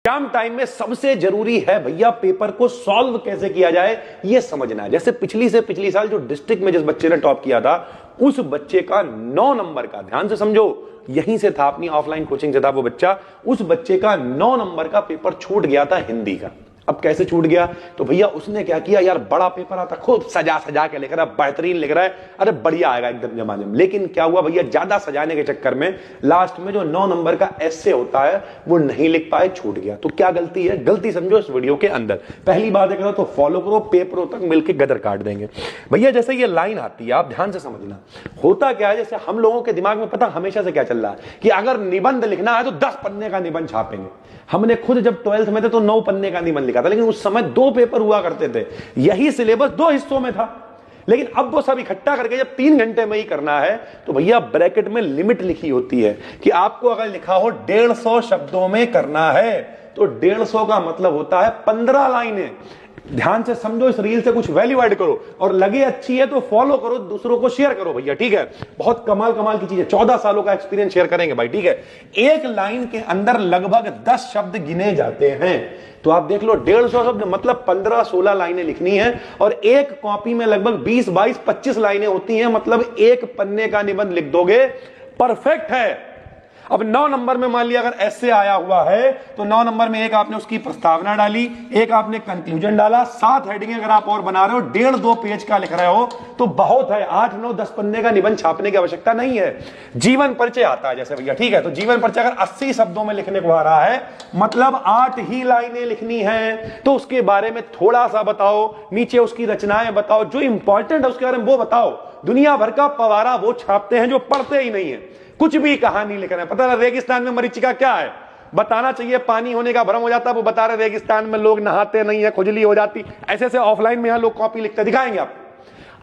Exam time में सबसे जरूरी है भैया पेपर को सॉल्व कैसे किया जाए ये समझना है। जैसे पिछली से पिछली साल जो डिस्ट्रिक्ट में जिस बच्चे ने टॉप किया था उस बच्चे का 9 नंबर का, ध्यान से समझो, यहीं से था, अपनी ऑफलाइन कोचिंग से था वो बच्चा, उस बच्चे का 9 नंबर का पेपर छूट गया था हिंदी का। अब कैसे छूट गया? तो भैया उसने क्या किया, यार बड़ा पेपर आता, खूब सजा सजा के लिख रहा है, बेहतरीन लिख रहा है, अरे बढ़िया आएगा एकदम जमाने में। लेकिन क्या हुआ भैया, ज्यादा सजाने के चक्कर में लास्ट में जो 9 नंबर का एस्से होता है वो नहीं लिख पाए, छूट गया। तो क्या गलती है? गलती समझो इस वीडियो के अंदर। पहली बात करो तो फॉलो करो, पेपरों तक मिलकर गदर काट देंगे भैया। जैसे ये लाइन आती है आप ध्यान से समझना, होता क्या है, जैसे हम लोगों के दिमाग में पता हमेशा से क्या चल रहा है कि अगर निबंध लिखना है तो 10 पन्ने का निबंध छापेंगे। हमने खुद जब 12th में थे तो 9 पन्ने का निबंध लिखा था, लेकिन उस समय 2 पेपर हुआ करते थे, यही सिलेबस 2 हिस्सों में था। लेकिन अब वो सब इकट्ठा करके जब 3 घंटे में ही करना है तो भैया ब्रैकेट में लिमिट लिखी होती है कि आपको अगर लिखा हो 150 शब्दों में करना है तो 150 का मतलब होता है 15 लाइनें। ध्यान से समझो, इस रील से कुछ वैल्यू ऐड करो और लगे अच्छी है तो फॉलो करो, दूसरों को शेयर करो भैया, ठीक है। बहुत कमाल कमाल की चीज है, 14 सालों का एक्सपीरियंस शेयर करेंगे भाई, ठीक है। एक लाइन के अंदर लगभग 10 शब्द गिने जाते हैं, तो आप देख लो 150 शब्द मतलब 15-16 लाइनें लिखनी है और एक कॉपी में लगभग 20-22-25 लाइनें होती हैं, मतलब एक पन्ने का निबंध लिख दोगे, परफेक्ट है। अब 9 नंबर में मान लिया अगर ऐसे आया हुआ है तो 9 नंबर में एक आपने उसकी प्रस्तावना डाली, एक आपने कंक्लूजन डाला, 7 हेडिंग अगर आप और बना रहे हो, 1.5-2 पेज का लिख रहे हो तो बहुत है। 8-9-10 पन्ने का निबंध छापने की आवश्यकता नहीं है। जीवन परिचय आता है जैसे भैया, ठीक है, तो जीवन परिचय अगर 80 शब्दों में लिखने को आ रहा है मतलब 8 ही लाइनें लिखनी है, तो उसके बारे में थोड़ा सा बताओ, नीचे उसकी रचनाएं बताओ, जो इंपॉर्टेंट है उसके बारे में वो बताओ। दुनिया भर का पवारा वो छापते हैं जो पढ़ते ही नहीं है, कुछ भी कहानी लिख रहे हैं। पता ना रेगिस्तान में मरीचिका क्या है, बताना चाहिए, पानी होने का भ्रम हो जाता है, वो बता रहे रेगिस्तान में लोग नहाते नहीं है, खुजली हो जाती। ऐसे ऐसे ऑफलाइन में यहां लोग कॉपी लिखते दिखाएंगे आप।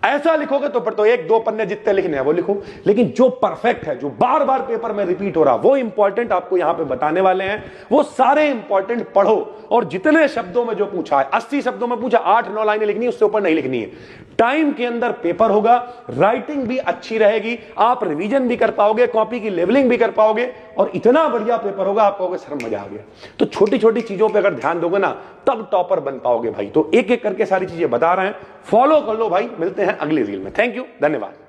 ऐसा लिखोगे तो फिर तो 1-2 पन्ने जितने लिखने हैं वो लिखो, लेकिन जो परफेक्ट है, जो बार बार पेपर में रिपीट हो रहा, वो इंपॉर्टेंट आपको यहां पे बताने वाले हैं। वो सारे इंपॉर्टेंट पढ़ो और जितने शब्दों में जो पूछा है, 80 शब्दों में पूछा, 8-9 लाइनें लिखनी है, उससे ऊपर नहीं लिखनी है। टाइम के अंदर पेपर होगा, राइटिंग भी अच्छी रहेगी, आप रिवीजन भी कर पाओगे, कॉपी की लेवलिंग भी कर पाओगे और इतना बढ़िया पेपर होगा आप कहोगे सर मजा आ गया। तो छोटी छोटी चीजों पे अगर ध्यान दोगे ना तब टॉपर बन पाओगे भाई। तो एक एक करके सारी चीजें बता रहे हैं, फॉलो कर लो भाई। मिलते हैं अगली रील में। थैंक यू, धन्यवाद।